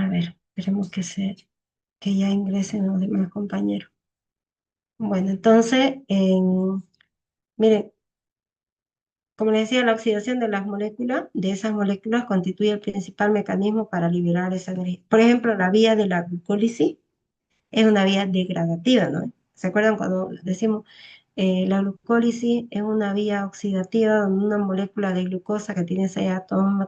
A ver, esperemos que ya ingresen los demás compañeros. Bueno, entonces, miren, como les decía, la oxidación de las moléculas, de esas moléculas, constituye el principal mecanismo para liberar esa energía. Por ejemplo, la vía de la glucólisis es una vía degradativa, ¿no? ¿Se acuerdan cuando decimos la glucólisis es una vía oxidativa donde una molécula de glucosa que tiene 6 átomos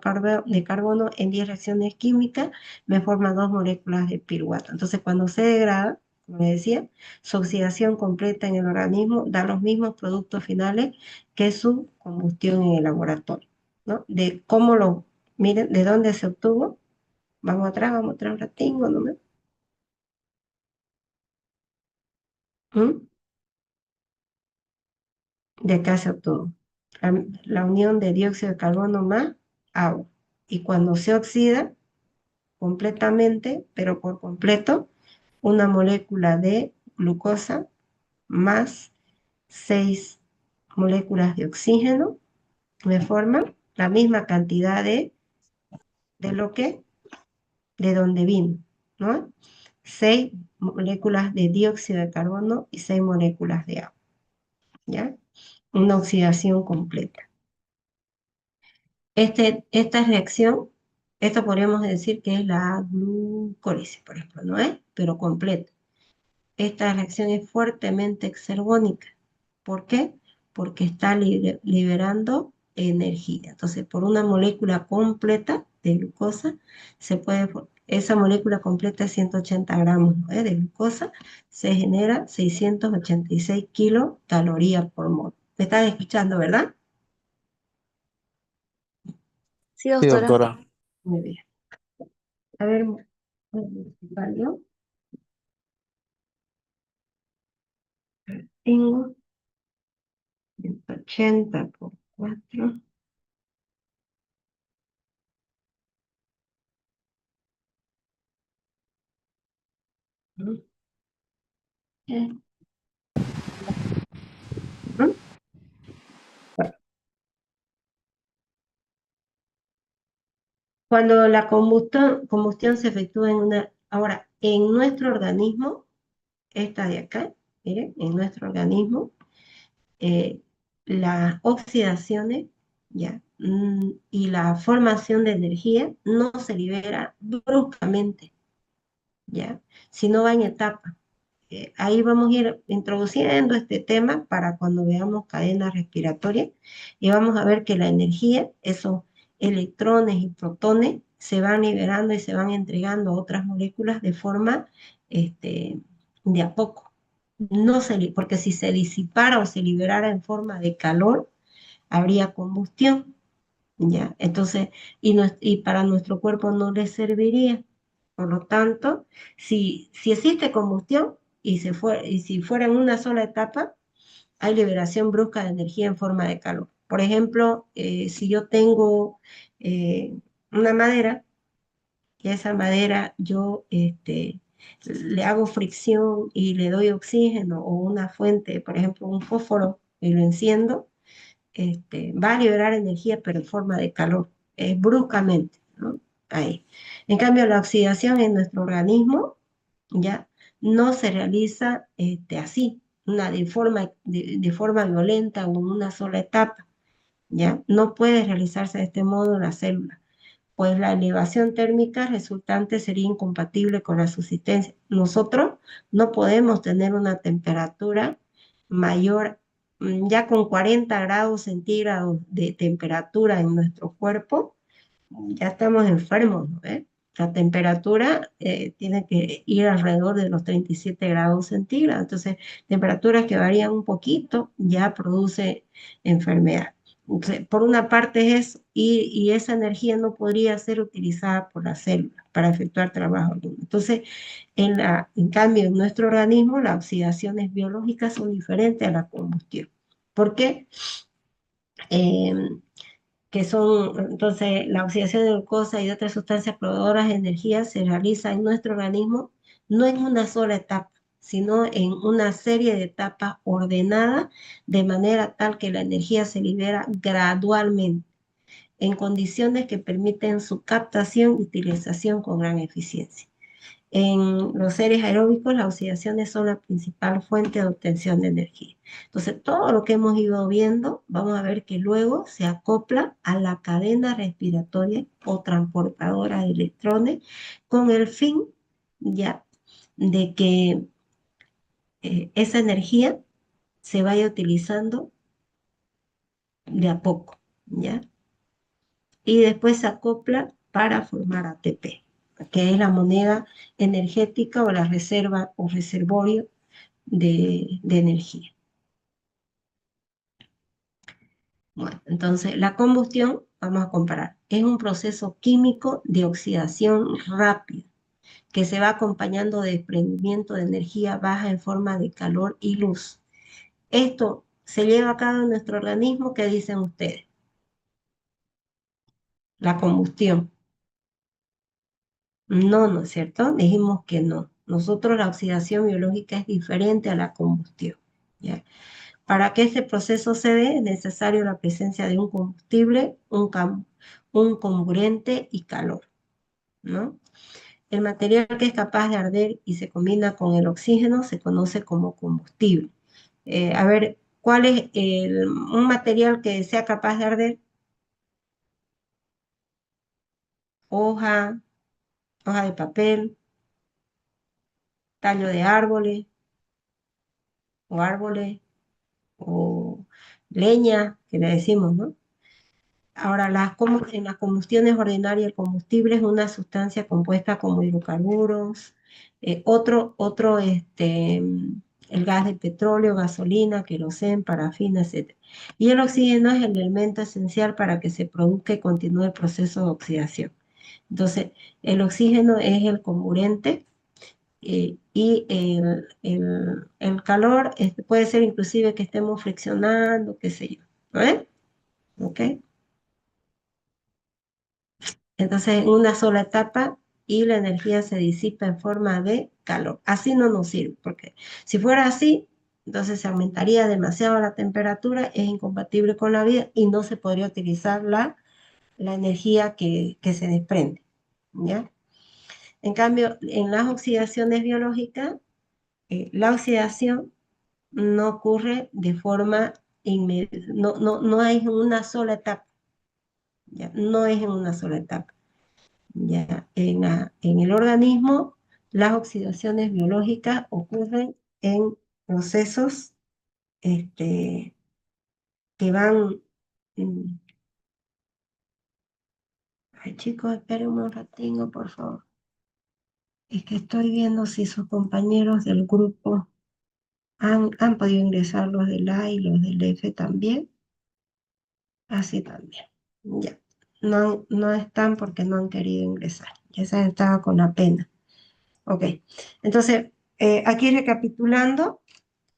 de carbono en 10 reacciones químicas me forma 2 moléculas de piruvato? Entonces, cuando se degrada, como les decía, su oxidación completa en el organismo da los mismos productos finales que su combustión en el laboratorio, ¿no? De cómo miren, de dónde se obtuvo. Vamos atrás un ratingo, ¿no? ¿Mm? De acá se obtuvo la unión de dióxido de carbono más agua. Y cuando se oxida completamente, pero por completo, una molécula de glucosa más 6 moléculas de oxígeno me forman la misma cantidad de lo que, de donde vino, ¿no? 6 moléculas de dióxido de carbono y 6 moléculas de agua, ¿ya? Una oxidación completa. Esta reacción, esto podríamos decir que es la glucólisis, por ejemplo, ¿no es? Pero completa. Esta reacción es fuertemente exergónica. ¿Por qué? Porque está liberando energía. Entonces, por una molécula completa de glucosa, esa molécula completa es 180 gramos, ¿no? De glucosa, se genera 686 kilocalorías por mol. ¿Me están escuchando, verdad? Sí, Sí, doctora. doctora. Muy bien. A ver, ¿valió? Tengo 180 por 4. Cuando la combustión se efectúa ahora, en nuestro organismo, esta de acá, miren, en nuestro organismo, eh, las oxidaciones, ya, y la formación de energía no se libera bruscamente, ya, sino va en etapas. Ahí vamos a ir introduciendo este tema para cuando veamos cadenas respiratorias y vamos a ver que la energía, esos electrones y protones, se van liberando y se van entregando a otras moléculas de forma de a poco. Porque si se disipara o se liberara en forma de calor, habría combustión, ¿ya? Entonces, y para nuestro cuerpo no le serviría. Por lo tanto, si existe combustión y si fuera en una sola etapa, hay liberación brusca de energía en forma de calor. Por ejemplo, si yo tengo una madera, y a esa madera yo le hago fricción y le doy oxígeno o una fuente, por ejemplo, un fósforo, y lo enciendo, va a liberar energía, pero en forma de calor, bruscamente, ¿no? Ahí. En cambio, la oxidación en nuestro organismo ya no se realiza así, de forma violenta o en una sola etapa, ya no puede realizarse de este modo en la célula, pues la elevación térmica resultante sería incompatible con la subsistencia. Nosotros no podemos tener una temperatura mayor, ya con 40 grados centígrados de temperatura en nuestro cuerpo, ya estamos enfermos, ¿no? La temperatura tiene que ir alrededor de los 37 grados centígrados. Entonces, temperaturas que varían un poquito ya produce enfermedad. Entonces, por una parte es eso, y esa energía no podría ser utilizada por las células para efectuar trabajo alguno. Entonces, en cambio, en nuestro organismo, las oxidaciones biológicas son diferentes a la combustión. ¿Por qué? Eh, entonces, la oxidación de glucosa y de otras sustancias proveedoras de energía se realiza en nuestro organismo no en una sola etapa, sino en una serie de etapas ordenadas de manera tal que la energía se libera gradualmente. en condiciones que permiten su captación y utilización con gran eficiencia. En los seres aeróbicos, las oxidaciones son la principal fuente de obtención de energía. Entonces, todo lo que hemos ido viendo, vamos a ver que luego se acopla a la cadena respiratoria o transportadora de electrones con el fin ya de que esa energía se vaya utilizando de a poco, ¿ya? Y después se acopla para formar ATP, que es la moneda energética o la reserva o reservorio de energía. Bueno, entonces la combustión, vamos a comparar, es un proceso químico de oxidación rápida que se va acompañando de desprendimiento de energía baja en forma de calor y luz. Esto se lleva a cabo en nuestro organismo, ¿qué dicen ustedes? La combustión. No, ¿no es cierto? Dijimos que no. Nosotros la oxidación biológica es diferente a la combustión, ¿ya? Para que este proceso se dé es necesario la presencia de un combustible, un comburente y calor, ¿no? El material que es capaz de arder y se combina con el oxígeno se conoce como combustible. A ver, ¿cuál es un material que sea capaz de arder? Hoja, hoja de papel, tallo de árboles, o leña, que le decimos, ¿no? Ahora, en las combustiones ordinarias, el combustible es una sustancia compuesta como hidrocarburos, el gas de petróleo, gasolina, queroseno, parafina, etc. Y el oxígeno es el elemento esencial para que se produzca y continúe el proceso de oxidación. Entonces, el oxígeno es el comburente y el calor puede ser inclusive que estemos friccionando, qué sé yo, ¿no es? ¿Ok? Entonces, en una sola etapa y la energía se disipa en forma de calor. Así no nos sirve, porque si fuera así, entonces se aumentaría demasiado la temperatura, es incompatible con la vida y no se podría utilizar la energía que se desprende, ¿ya? En cambio, en las oxidaciones biológicas, la oxidación no ocurre de forma inmediata, no es en una sola etapa, ¿ya? No es en una sola etapa. Ya, en el organismo, las oxidaciones biológicas ocurren en procesos este, que van... Ay, chicos, espérenme un ratingo, por favor. Es que estoy viendo si sus compañeros del grupo han podido ingresar los del A y los del F también. Así también. Ya. No están porque no han querido ingresar. Ya se estaba con la pena. Ok. Entonces, aquí recapitulando,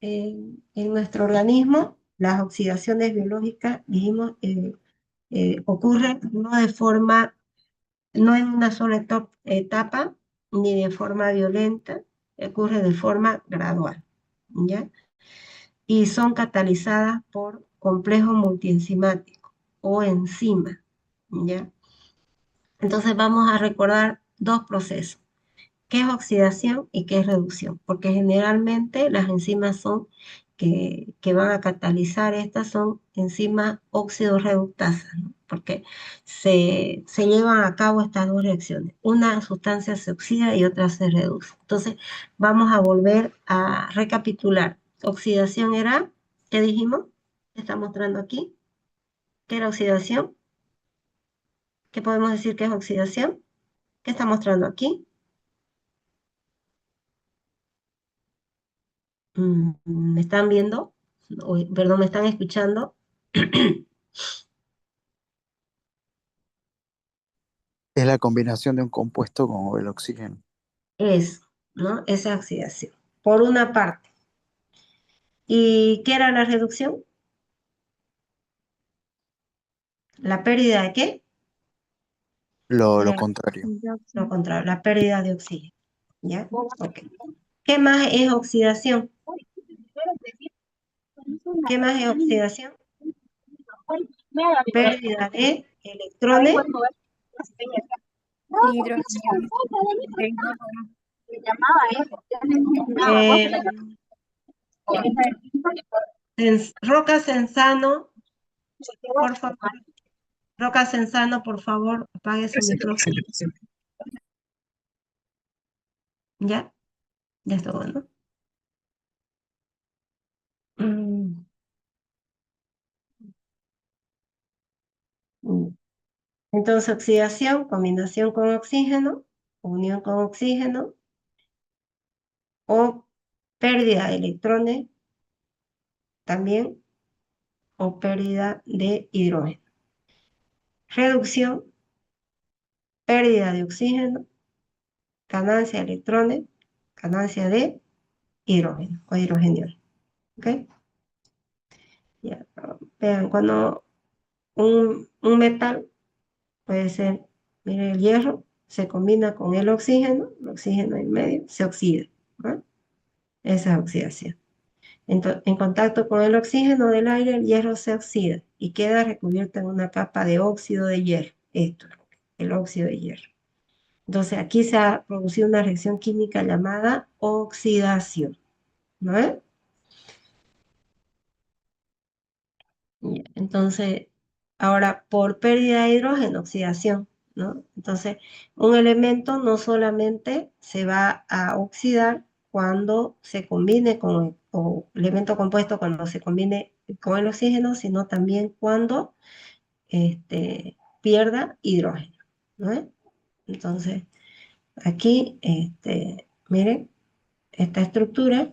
en nuestro organismo, las oxidaciones biológicas, dijimos, ocurren no en una sola etapa, ni de forma violenta, ocurre de forma gradual, ¿ya? Y son catalizadas por complejos multienzimáticos o enzimas, ¿ya? Entonces vamos a recordar dos procesos. ¿Qué es oxidación y qué es reducción? Porque generalmente las enzimas que van a catalizar estas son enzimas oxidorreductasas, ¿no? Porque se llevan a cabo estas dos reacciones. Una sustancia se oxida y otra se reduce. Entonces, vamos a volver a recapitular. Oxidación era, ¿qué dijimos? ¿Qué está mostrando aquí? ¿Qué era oxidación? ¿Qué podemos decir que es oxidación? ¿Qué está mostrando aquí? ¿Me están viendo? Perdón, ¿me están escuchando? Es la combinación de un compuesto con el oxígeno. Es, ¿no? Esa oxidación. Por una parte. ¿Y qué era la reducción? ¿La pérdida de qué? Lo De contrario. lo contrario, la pérdida de oxígeno. ¿Ya? Ok. ¿Qué más es oxidación? ¿Qué más es oxidación? Pérdida de electrones Hidrógeno. eh, Roca Sensano, por favor. Roca Sensano, por favor, apague su micrófono. ¿Ya? Ya está bueno. Entonces, oxidación, combinación con oxígeno, unión con oxígeno, o pérdida de electrones también, o pérdida de hidrógeno. Reducción, pérdida de oxígeno, ganancia de electrones, ganancia de hidrógeno o hidrogeniol. ¿Ok? Ya. Vean, cuando un metal puede ser, mire, el hierro se combina con el oxígeno en medio, se oxida, ¿no? Esa es oxidación. En contacto con el oxígeno del aire, el hierro se oxida y queda recubierto en una capa de óxido de hierro. Esto es el óxido de hierro. Entonces, aquí se ha producido una reacción química llamada oxidación, ¿no es? Entonces, ahora, por pérdida de hidrógeno, oxidación, ¿no? Entonces, un elemento no solamente se va a oxidar cuando se combine con, o elemento compuesto cuando se combine con el oxígeno, sino también cuando pierda hidrógeno, ¿no? Entonces, aquí, miren, esta estructura,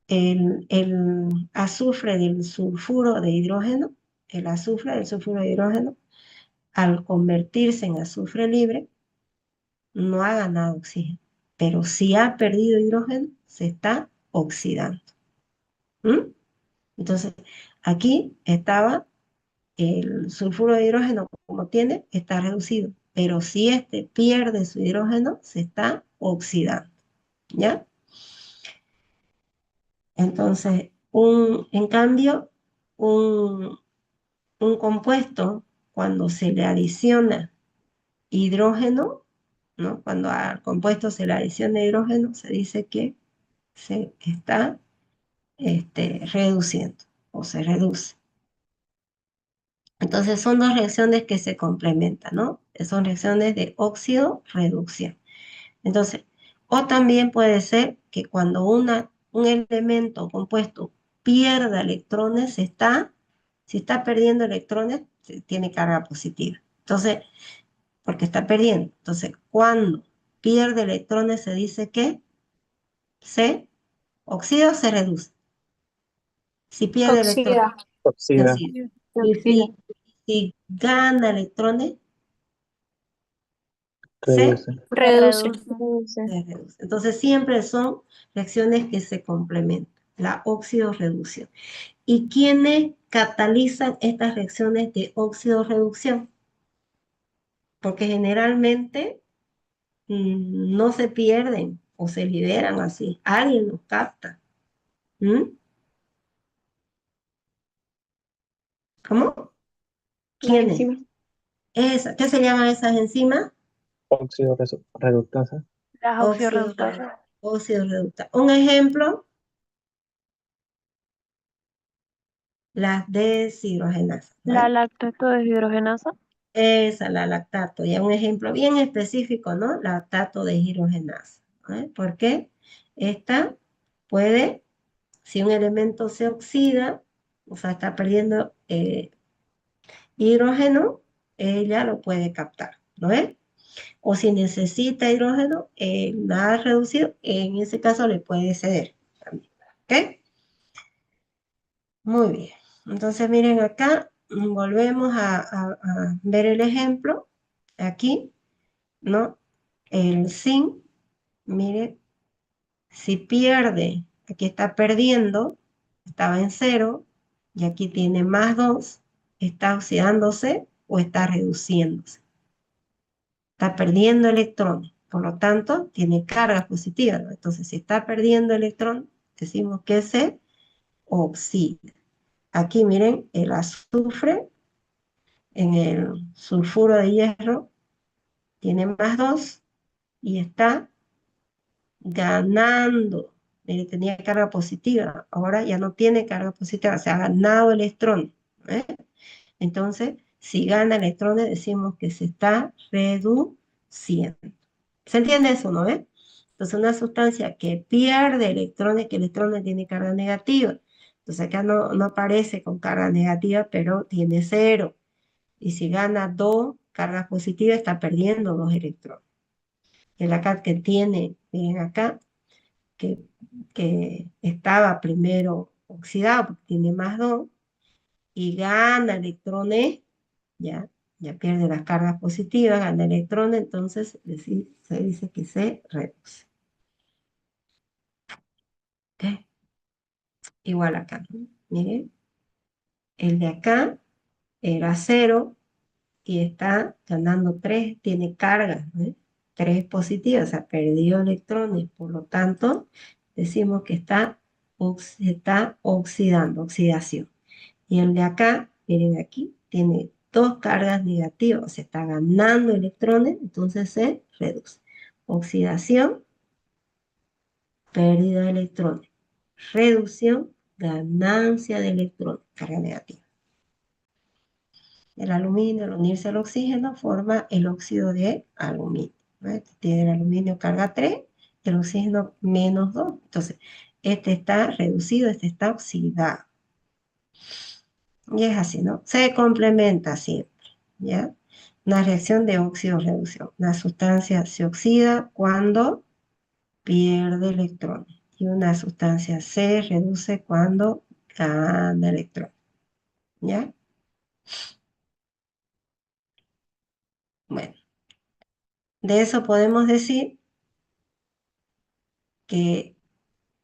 el azufre del sulfuro de hidrógeno, el azufre del sulfuro de hidrógeno, al convertirse en azufre libre, no ha ganado oxígeno, pero si ha perdido hidrógeno, se está oxidando. ¿Mm? Entonces, aquí estaba el sulfuro de hidrógeno, como tiene, está reducido, pero si este pierde su hidrógeno, se está oxidando, ¿ya? Entonces, en cambio, un, un compuesto, cuando se le adiciona hidrógeno, ¿no? Cuando al compuesto se le adiciona hidrógeno, se dice que se está reduciendo o se reduce. Entonces son dos reacciones que se complementan, ¿no? Son reacciones de óxido-reducción. Entonces, o también puede ser que cuando un elemento compuesto pierda electrones, si está perdiendo electrones, tiene carga positiva. Entonces, porque está perdiendo. Entonces, cuando pierde electrones, se dice que se oxida o se reduce. Si pierde electrones, Oxida. se Oxida. oxida. Se Y oxida. si gana electrones, Reduce. Reduce. se reduce. Entonces, siempre son reacciones que se complementan. La oxidorreducción. ¿Y quiénes catalizan estas reacciones de oxidorreducción? Porque generalmente no se pierden o se liberan así. Alguien los capta. ¿Mm? ¿Cómo? Las ¿Quiénes? enzimas. ¿Qué se llaman esas enzimas? Óxido reductasa. Las oxidorreductasas. Oxidorreductas. Un ejemplo, las deshidrogenasas, ¿no? La lactato deshidrogenasa. Esa, la lactato. Ya un ejemplo bien específico, ¿no? Lactato deshidrogenasa. ¿No? ¿Por qué? Esta puede, si un elemento se oxida, o sea, está perdiendo hidrógeno, ella lo puede captar, ¿no es? O si necesita hidrógeno, nada reducido, en ese caso le puede ceder también. ¿Ok? Muy bien. Entonces, miren acá, volvemos a ver el ejemplo. Aquí, ¿no? El zinc, miren, si pierde, aquí está perdiendo, estaba en 0, y aquí tiene +2, está oxidándose o está reduciéndose. Está perdiendo electrones, por lo tanto, tiene carga positiva, ¿no? Entonces, si está perdiendo electrón, decimos que se oxida. Aquí miren, el azufre en el sulfuro de hierro, tiene +2 y está ganando. Tenía carga positiva, ahora ya no tiene carga positiva, se ha ganado electrones. ¿Eh? Entonces, si gana electrones, decimos que se está reduciendo. ¿Se entiende eso, no? Entonces, una sustancia que pierde electrones, que electrones tiene carga negativa. Entonces, acá no aparece con carga negativa, pero tiene 0. Y si gana 2 cargas positivas, está perdiendo 2 electrones. El acá que tiene, miren acá, que, que estaba primero oxidado, porque tiene +2, y gana electrones, ya, ya pierde las cargas positivas, gana electrones, entonces se dice que se reduce. ¿Ok? Igual acá, ¿no? Miren, el de acá era 0 y está ganando 3, tiene carga, ¿no? 3 positivas, o sea, perdió electrones, por lo tanto, decimos que está oxidando, oxidación. Y el de acá, miren aquí, tiene 2 cargas negativas, o sea, está ganando electrones, entonces se reduce. Oxidación, pérdida de electrones. Reducción, ganancia de electrones, carga negativa. El aluminio, al unirse al oxígeno, forma el óxido de aluminio. ¿No? Tiene el aluminio carga 3, el oxígeno -2. Entonces, este está reducido, este está oxidado. Y es así, ¿no? Se complementa siempre, ¿ya? Una reacción de óxido-reducción. Una sustancia se oxida cuando pierde electrones. Y una sustancia se reduce cuando gana electrones, ¿ya? Bueno, de eso podemos decir que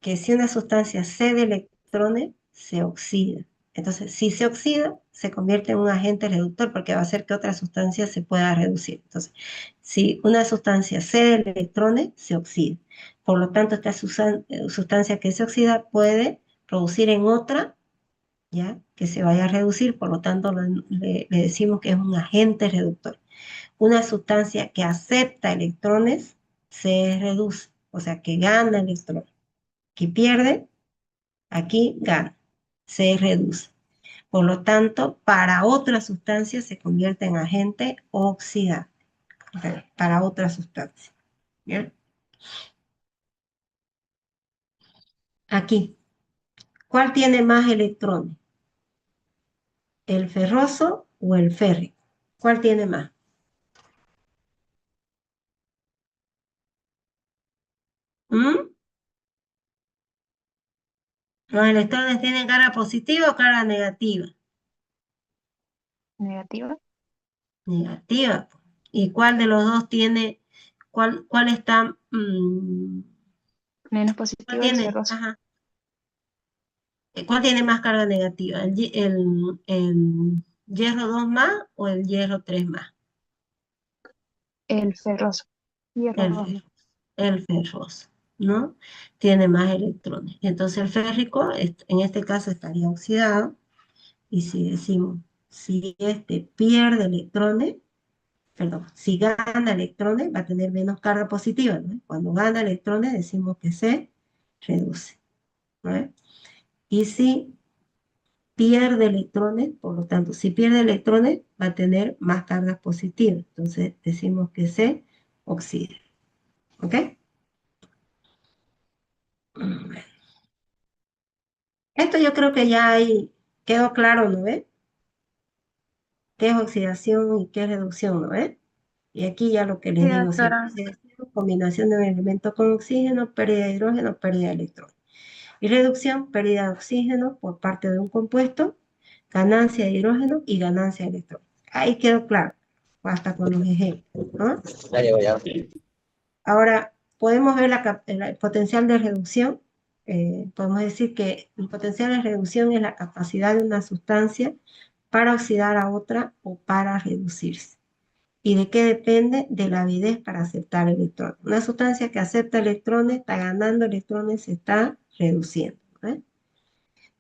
si una sustancia cede electrones, se oxida. Entonces, si se oxida, se convierte en un agente reductor porque va a hacer que otra sustancia se pueda reducir. Entonces, si una sustancia cede electrones, se oxida. Por lo tanto, esta sustancia que se oxida puede producir en otra, ¿ya? Que se vaya a reducir, por lo tanto, le decimos que es un agente reductor. Una sustancia que acepta electrones se reduce, o sea, que gana electrones. Que pierde, aquí gana, se reduce. Por lo tanto, para otra sustancia se convierte en agente oxidante. Okay, para otra sustancia. ¿Bien? Aquí, ¿cuál tiene más electrones? ¿El ferroso o el férrico? ¿Cuál tiene más? ¿Mm? ¿Los electrones tienen carga positiva o carga negativa? Negativa. Negativa. ¿Y cuál de los dos tiene, cuál está, Menos cuál positivo el tiene, ferroso. ajá, ¿cuál tiene más carga negativa? ¿El hierro 2 más o el hierro 3 más? El ferroso. Hierro El, 2 fer- más. el ferroso, ¿no? Tiene más electrones. Entonces el férrico, en este caso, estaría oxidado. Y si decimos, si este pierde electrones, perdón, si gana electrones, va a tener menos carga positiva, ¿no? Cuando gana electrones, decimos que se reduce, ¿no? Y si pierde electrones, por lo tanto, si pierde electrones, va a tener más cargas positivas. Entonces, decimos que se oxida. ¿Ok? Bueno. Esto yo creo que ya ahí quedó claro, ¿no ve? ¿Qué es oxidación y qué es reducción, no ve? Y aquí ya lo que Sí, les digo siempre. doctora. Oxidación, combinación de un elemento con oxígeno, pérdida de hidrógeno, pérdida de electrones. Y reducción, pérdida de oxígeno por parte de un compuesto, ganancia de hidrógeno y ganancia de electrones. Ahí quedó claro, hasta con los ejemplos, ¿no? Ahora, podemos ver el potencial de reducción. Podemos decir que el potencial de reducción es la capacidad de una sustancia para oxidar a otra o para reducirse. ¿Y de qué depende? De la avidez para aceptar electrones. Una sustancia que acepta electrones está ganando electrones, se está reduciendo, ¿eh?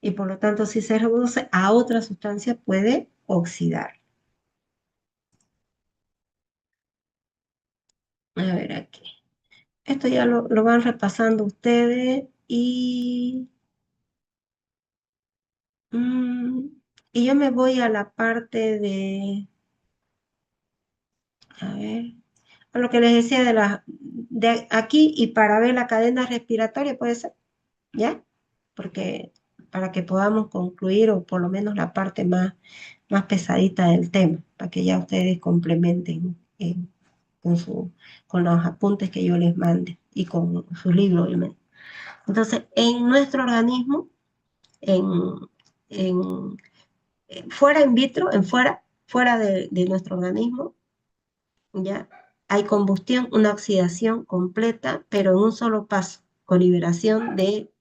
Y por lo tanto, si se reduce a otra sustancia, puede oxidar. A ver aquí. Esto ya lo van repasando ustedes mm, y yo me voy a la parte a ver, a lo que les decía de aquí y para ver la cadena respiratoria, puede ser, ¿ya? Porque para que podamos concluir o por lo menos la parte más pesadita del tema, para que ya ustedes complementen con, con los apuntes que yo les mande y con su libro, obviamente. Entonces, en nuestro organismo, en, en, fuera in vitro, fuera de nuestro organismo, ¿ya? Hay combustión, una oxidación completa, pero en un solo paso, con liberación de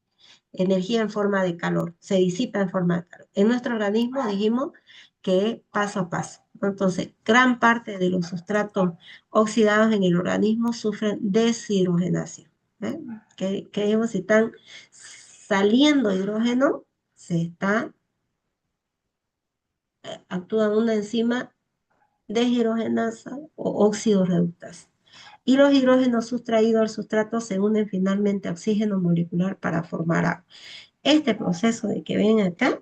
energía en forma de calor, se disipa en forma de calor. En nuestro organismo dijimos que paso a paso. Entonces, gran parte de los sustratos oxidados en el organismo sufren deshidrogenación. ¿Eh? Que digamos, si están saliendo hidrógeno, actúa una enzima deshidrogenasa o óxido reductasa. Y los hidrógenos sustraídos al sustrato se unen finalmente a oxígeno molecular para formar agua. Este proceso de que ven acá,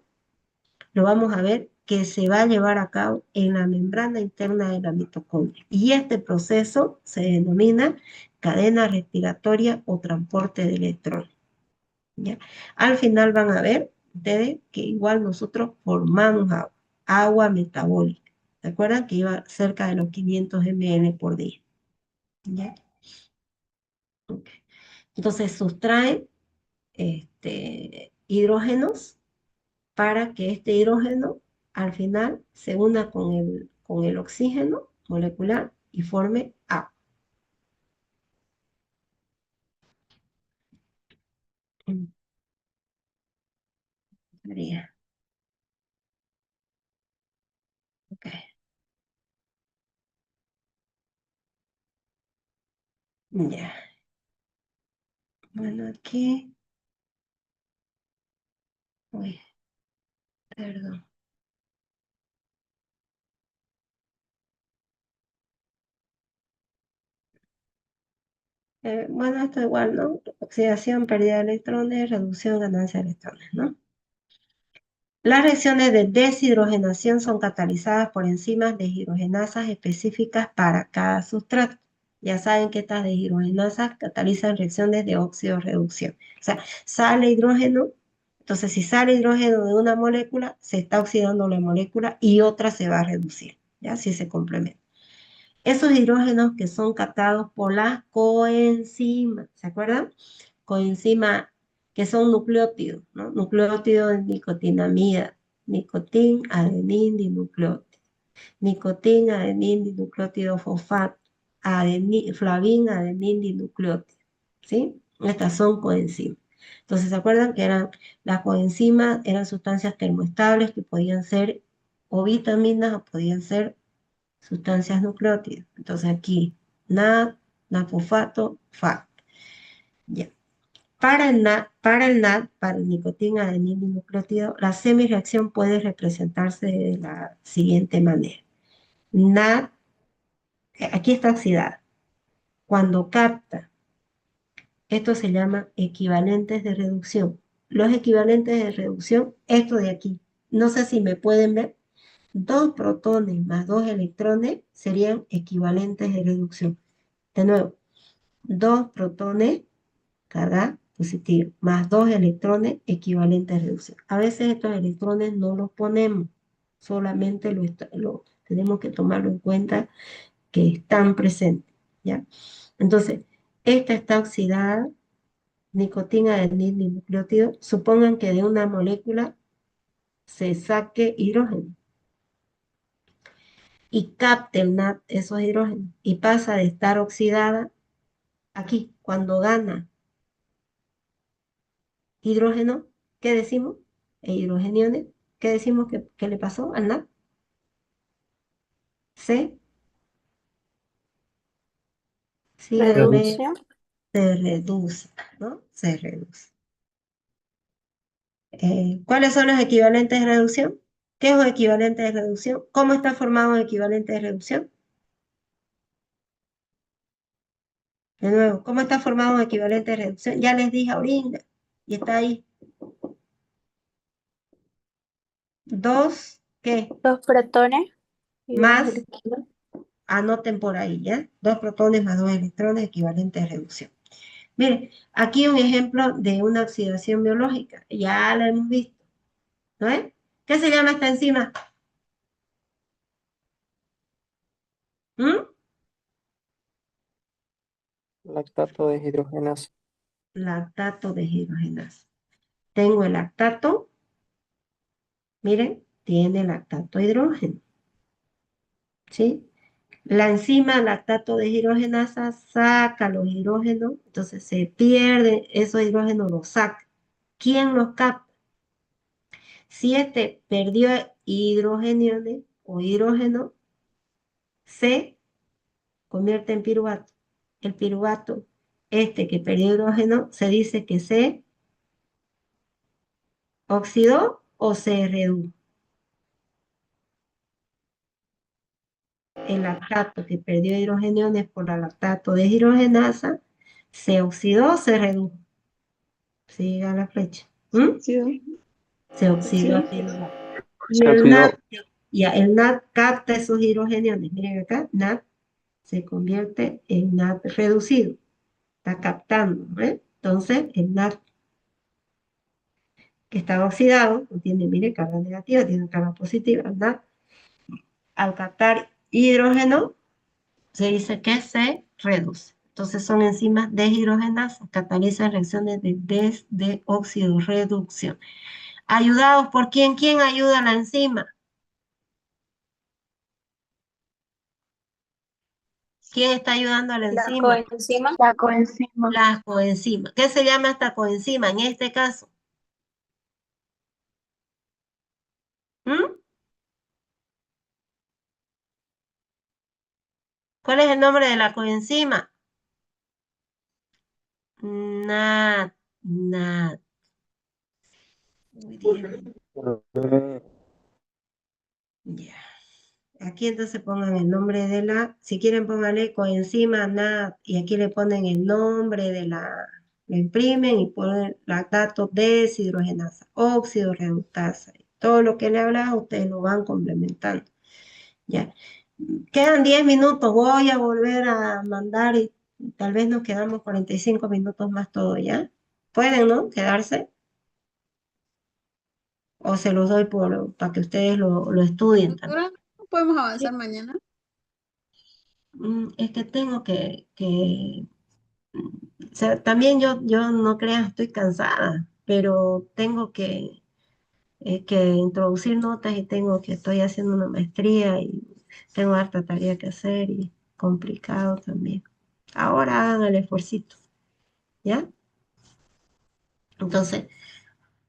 lo vamos a ver que se va a llevar a cabo en la membrana interna de la mitocondria. Y este proceso se denomina cadena respiratoria o transporte de electrones. ¿Ya? Al final van a ver ustedes que igual nosotros formamos agua metabólica. ¿Se acuerdan que iba cerca de los 500 ml por día? ¿Ya? Okay. Entonces sustrae hidrógenos para que este hidrógeno al final se una con el oxígeno molecular y forme agua. María. Ok. Ya. Bueno, aquí. Uy, perdón. Bueno, esto igual, ¿no? Oxidación, pérdida de electrones, reducción, ganancia de electrones, ¿no? Las reacciones de deshidrogenación son catalizadas por enzimas deshidrogenasas específicas para cada sustrato. Ya saben que estas deshidrogenasas catalizan reacciones de óxido-reducción. O sea, sale hidrógeno, entonces si sale hidrógeno de una molécula, se está oxidando la molécula y otra se va a reducir, ¿ya? Así se complementa. Esos hidrógenos que son captados por las coenzimas, ¿se acuerdan? Coenzimas que son nucleótidos, ¿no? Nucleótidos de nicotinamida, nicotín, adenín, dinucleótido, nicotín, adenín, dinucleótido fosfato, flavín, adenín, dinucleótido, ¿sí? Estas son coenzimas. Entonces, ¿se acuerdan que las coenzimas eran sustancias termoestables que podían ser o vitaminas o podían ser sustancias nucleótidas? Entonces aquí, fosfato, FAT. Ya. Para el nicotín adenina nucleótido, la semireacción puede representarse de la siguiente manera. NAD, aquí está oxidada. Cuando capta, esto se llama equivalentes de reducción. Los equivalentes de reducción, esto de aquí. No sé si me pueden ver. 2 protones más 2 electrones serían equivalentes de reducción. De nuevo, 2 protones, carga positiva, más 2 electrones equivalentes a reducción. A veces estos electrones no los ponemos, solamente tenemos que tomarlo en cuenta que están presentes, ¿ya? Entonces, esta está oxidada, nicotina del nucleótido. Supongan que de una molécula se saque hidrógeno y capte el NAD esos hidrógenos y pasa de estar oxidada aquí, cuando gana hidrógeno, ¿qué decimos? E hidrogeniones, ¿qué decimos que le pasó al NAD? Se, síganme, Reducción. se reduce, ¿no? Se reduce. ¿Cuáles son los equivalentes de reducción? ¿Qué es un equivalente de reducción? ¿Cómo está formado un equivalente de reducción? De nuevo, ¿cómo está formado un equivalente de reducción? Ya les dije ahorita, y está ahí. Dos, ¿qué? Dos protones y dos Más, electrones. anoten por ahí, ¿ya? Dos protones más dos electrones, equivalente de reducción. Miren, aquí un ejemplo de una oxidación biológica. Ya la hemos visto, ¿no es? ¿Qué se llama esta enzima? ¿Mm? Lactato deshidrogenasa. Lactato deshidrogenasa. Tengo el lactato, miren, tiene lactato hidrógeno, ¿sí? La enzima lactato deshidrogenasa saca los hidrógenos, entonces se pierden, esos hidrógenos los saca. ¿Quién los capta? Si este perdió hidrogeniones o hidrógeno, se convierte en piruvato. El piruvato, este que perdió hidrógeno, se dice que se oxidó o se redujo. El lactato que perdió hidrogeniones por la lactato deshidrogenasa, se oxidó o se redujo. Siga la flecha. ¿Mm? Sí. Se oxidó a Sí. piruvato. Y Se el oxidó. NAD, ya, el NAD capta esos hidrogeniones. Miren acá, NAD se convierte en NAD reducido. Está captando, ¿eh? Entonces, el NAD que está oxidado, no tiene, mire, carga negativa, tiene carga positiva, ¿verdad? Al captar hidrógeno, se dice que se reduce. Entonces son enzimas deshidrogenasas, catalizan reacciones de desoxidorreducción. ¿Ayudados por quién? ¿Quién ayuda a la enzima? ¿Quién está ayudando a la La enzima? coenzima. La coenzima. La coenzima. ¿Qué se llama esta coenzima en este caso? ¿Mm? ¿Cuál es el nombre de la coenzima? NAD, NAD. Uy, dígame. Ya. Aquí entonces pongan el nombre de la, si quieren pónganle coenzima NAD y aquí le ponen el nombre de la, lo imprimen y ponen lactato deshidrogenasa, óxido reductasa. Todo lo que le hablaba ustedes lo van complementando. Ya. Quedan 10 minutos, voy a volver a mandar y tal vez nos quedamos 45 minutos más todo, ¿ya? ¿Pueden, no? Quedarse. O se los doy para que ustedes lo estudien también. Doctora, ¿no podemos avanzar Sí. mañana? Es que tengo o sea, también yo no crean, estoy cansada, pero tengo que introducir notas y estoy haciendo una maestría y tengo harta tarea que hacer y complicado también. Ahora hagan el esfuercito, ¿ya? Entonces,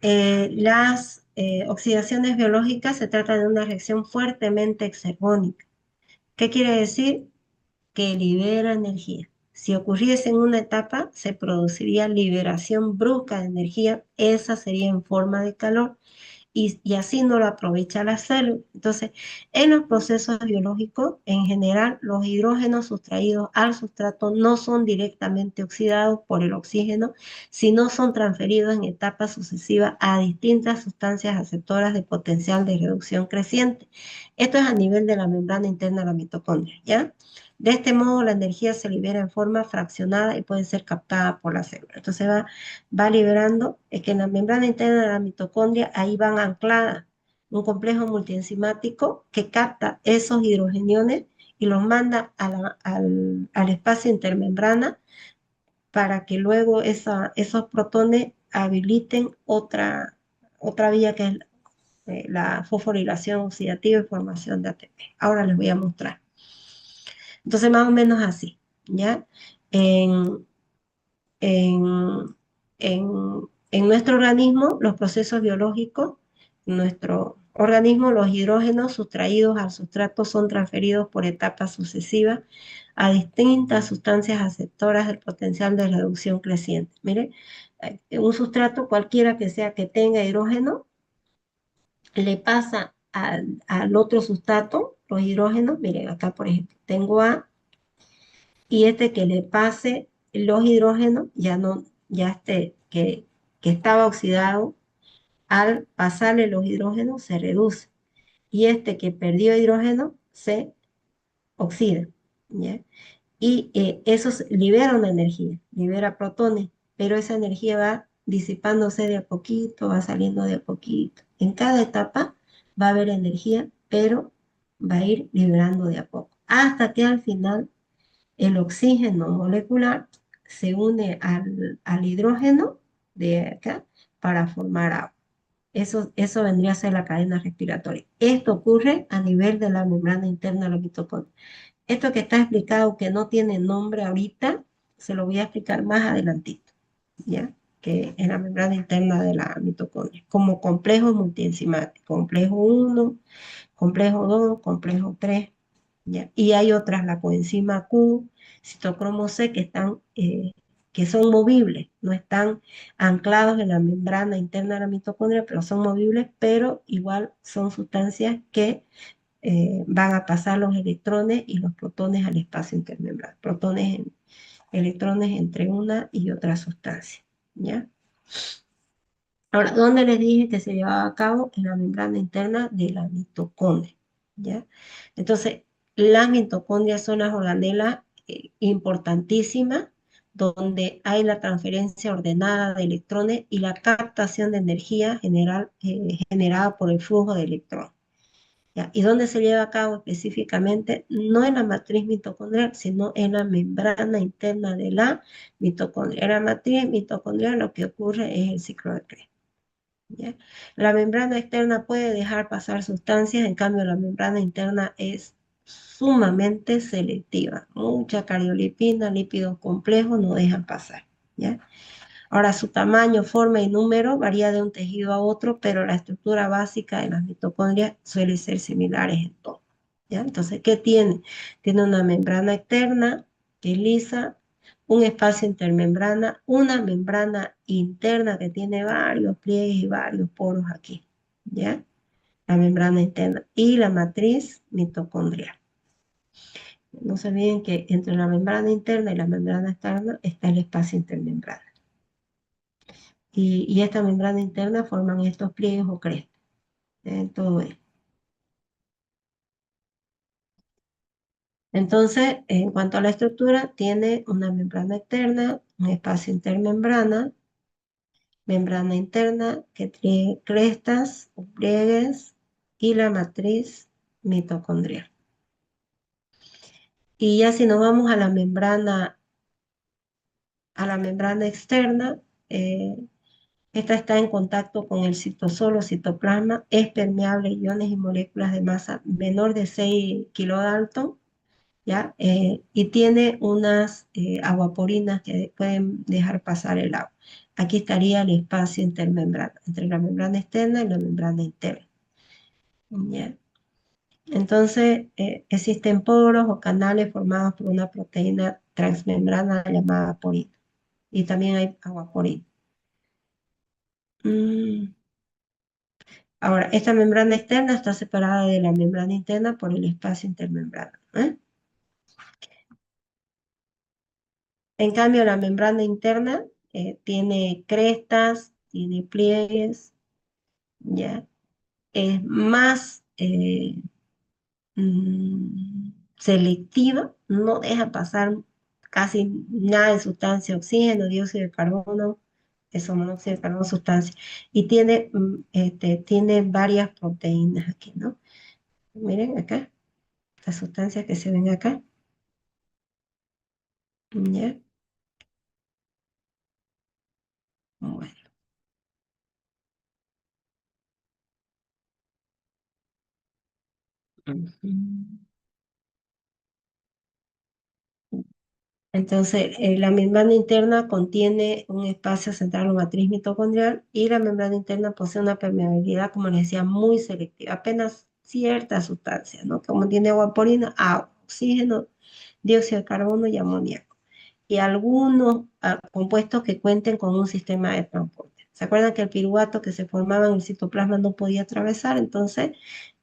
las oxidaciones biológicas se trata de una reacción fuertemente exergónica. ¿Qué quiere decir? Que libera energía. Si ocurriese en una etapa, se produciría liberación brusca de energía, esa sería en forma de calor y así no lo aprovecha la célula. Entonces, en los procesos biológicos, en general, los hidrógenos sustraídos al sustrato no son directamente oxidados por el oxígeno, sino son transferidos en etapas sucesivas a distintas sustancias aceptoras de potencial de reducción creciente. Esto es a nivel de la membrana interna de la mitocondria, ¿ya? De este modo, la energía se libera en forma fraccionada y puede ser captada por la célula. Entonces va liberando, es que en la membrana interna de la mitocondria, ahí van ancladas un complejo multienzimático que capta esos hidrogeniones y los manda al espacio intermembrana para que luego esos protones habiliten otra vía que es la fosforilación oxidativa y formación de ATP. Ahora les voy a mostrar. Entonces, más o menos así, ¿ya? En, en, en, en nuestro organismo, los procesos biológicos, en nuestro organismo, los hidrógenos sustraídos al sustrato son transferidos por etapas sucesivas a distintas sustancias aceptoras del potencial de reducción creciente. Mire, un sustrato cualquiera que sea que tenga hidrógeno, le pasa al otro sustrato, los hidrógenos, miren acá por ejemplo, tengo A, y este que le pase los hidrógenos que estaba oxidado, al pasarle los hidrógenos se reduce. Y este que perdió hidrógeno se oxida, ¿ya? Y eso libera una energía, libera protones, pero esa energía va disipándose de a poquito, va saliendo de a poquito. En cada etapa va a haber energía, pero va a ir liberando de a poco, hasta que al final el oxígeno molecular se une al hidrógeno de acá para formar agua. Eso vendría a ser la cadena respiratoria. Esto ocurre a nivel de la membrana interna de la mitocondria. Esto que está explicado, que no tiene nombre ahorita, se lo voy a explicar más adelantito, ¿ya? Que es la membrana interna de la mitocondria, como complejos multienzimáticos, complejo 1, complejo 2, complejo 3, ¿ya? Y hay otras, la coenzima Q, citocromo C, que son movibles, no están anclados en la membrana interna de la mitocondria, pero son movibles, pero igual son sustancias que van a pasar los electrones y los protones al espacio intermembrana. Electrones entre una y otra sustancia, ¿ya? Ahora, ¿dónde les dije que se llevaba a cabo? En la membrana interna de la mitocondria, ¿ya? Entonces, las mitocondrias son las organelas importantísimas donde hay la transferencia ordenada de electrones y la captación de energía generada por el flujo de electrones. ¿Ya? ¿Y dónde se lleva a cabo específicamente? No en la matriz mitocondrial, sino en la membrana interna de la mitocondria. En la matriz mitocondrial lo que ocurre es el ciclo de Krebs, ¿ya? La membrana externa puede dejar pasar sustancias, en cambio la membrana interna es sumamente selectiva. Mucha cariolipina, lípidos complejos no dejan pasar, ¿ya? Ahora, su tamaño, forma y número varía de un tejido a otro, pero la estructura básica de las mitocondrias suele ser similares en todo, ¿ya? Entonces, ¿qué tiene? Tiene una membrana externa, que es lisa, un espacio intermembrana, una membrana interna que tiene varios pliegues y varios poros aquí, ¿ya? La membrana interna y la matriz mitocondrial. No se olviden que entre la membrana interna y la membrana externa está el espacio intermembrana. Y esta membrana interna forman estos pliegues o crestas. Todo esto. Entonces, en cuanto a la estructura, tiene una membrana externa, un espacio intermembrana, membrana interna que tiene crestas o pliegues y la matriz mitocondrial. Y ya si nos vamos a la membrana externa, esta está en contacto con el citosol o citoplasma, es permeable a iones y moléculas de masa menor de 6 kilodalton, ¿ya? Y tiene unas aguaporinas que pueden dejar pasar el agua. Aquí estaría el espacio intermembrana, entre la membrana externa y la membrana interna, ¿ya? Entonces, existen poros o canales formados por una proteína transmembrana llamada porina. Y también hay aguaporina. Ahora, esta membrana externa está separada de la membrana interna por el espacio intermembrana, ¿eh? En cambio, la membrana interna tiene crestas, tiene pliegues, ¿ya? Es más selectiva, no deja pasar casi nada de sustancia, oxígeno, dióxido de carbono, eso, monóxido de carbono, sustancia. Y tiene varias proteínas aquí, ¿no? Miren acá, las sustancias que se ven acá, ¿ya? Bueno. Ujú. Entonces, la membrana interna contiene un espacio central o matriz mitocondrial y la membrana interna posee una permeabilidad, como les decía, muy selectiva, apenas ciertas sustancias, ¿no? Como tiene agua porina, agua, oxígeno, dióxido de carbono y amoníaco. Y algunos compuestos que cuenten con un sistema de transporte. ¿Se acuerdan que el piruvato que se formaba en el citoplasma no podía atravesar? Entonces,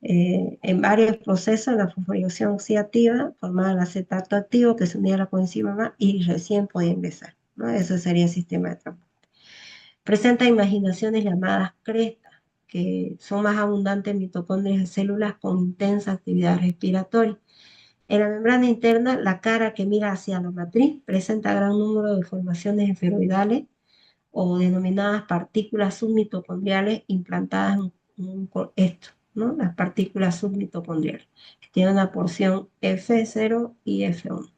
En varios procesos de la fosforilación oxidativa formaba el acetato activo que se unía a la coenzima MA y recién podía ingresar, ¿no? Eso sería el sistema de transporte. Presenta imaginaciones llamadas crestas, que son más abundantes en mitocondrias de células con intensa actividad respiratoria. En la membrana interna, la cara que mira hacia la matriz presenta gran número de formaciones esferoidales o denominadas partículas submitocondriales implantadas esto, ¿no? Las partículas submitocondriales, que tienen una porción F0 y F1.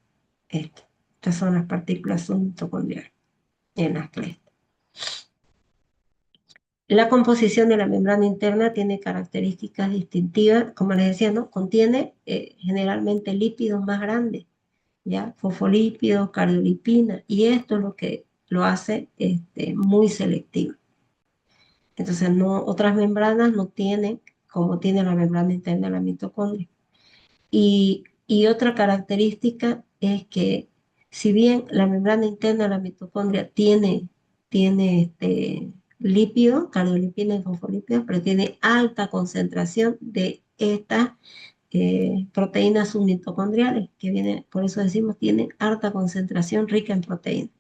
Estas son las partículas submitocondriales en las crestas. La composición de la membrana interna tiene características distintivas, como les decía, ¿no? Contiene generalmente lípidos más grandes, ¿ya? Fosfolípidos, cardiolipina, y esto es lo que lo hace muy selectivo. Entonces, otras membranas no tienen, como tiene la membrana interna de la mitocondria. Y otra característica es que, si bien la membrana interna de la mitocondria tiene lípidos, cardiolipina y fosfolípidos, pero tiene alta concentración de estas proteínas submitocondriales, que viene, por eso decimos, tienen alta concentración rica en proteínas.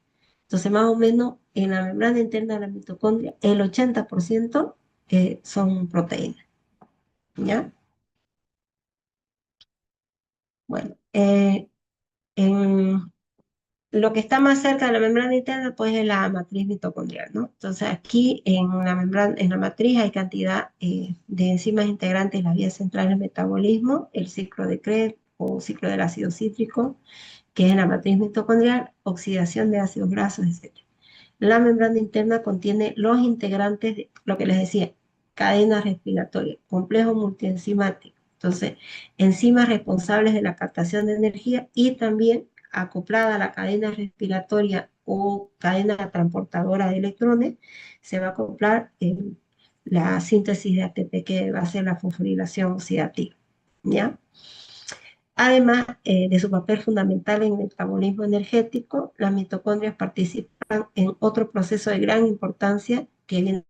Entonces, más o menos, en la membrana interna de la mitocondria, el 80% son proteínas, ¿ya? Bueno, en lo que está más cerca de la membrana interna, pues, es la matriz mitocondrial, ¿no? Entonces, aquí en la membrana, en la matriz hay cantidad de enzimas integrantes, las vías centrales del metabolismo, el ciclo de Krebs o ciclo del ácido cítrico, que es en la matriz mitocondrial, oxidación de ácidos grasos, etc. La membrana interna contiene los integrantes de lo que les decía, cadena respiratoria, complejo multienzimático. Entonces, enzimas responsables de la captación de energía y también acoplada a la cadena respiratoria o cadena transportadora de electrones, se va a acoplar la síntesis de ATP, que va a ser la fosforilación oxidativa, ¿ya? Además de su papel fundamental en el metabolismo energético, las mitocondrias participan en otro proceso de gran importancia que viene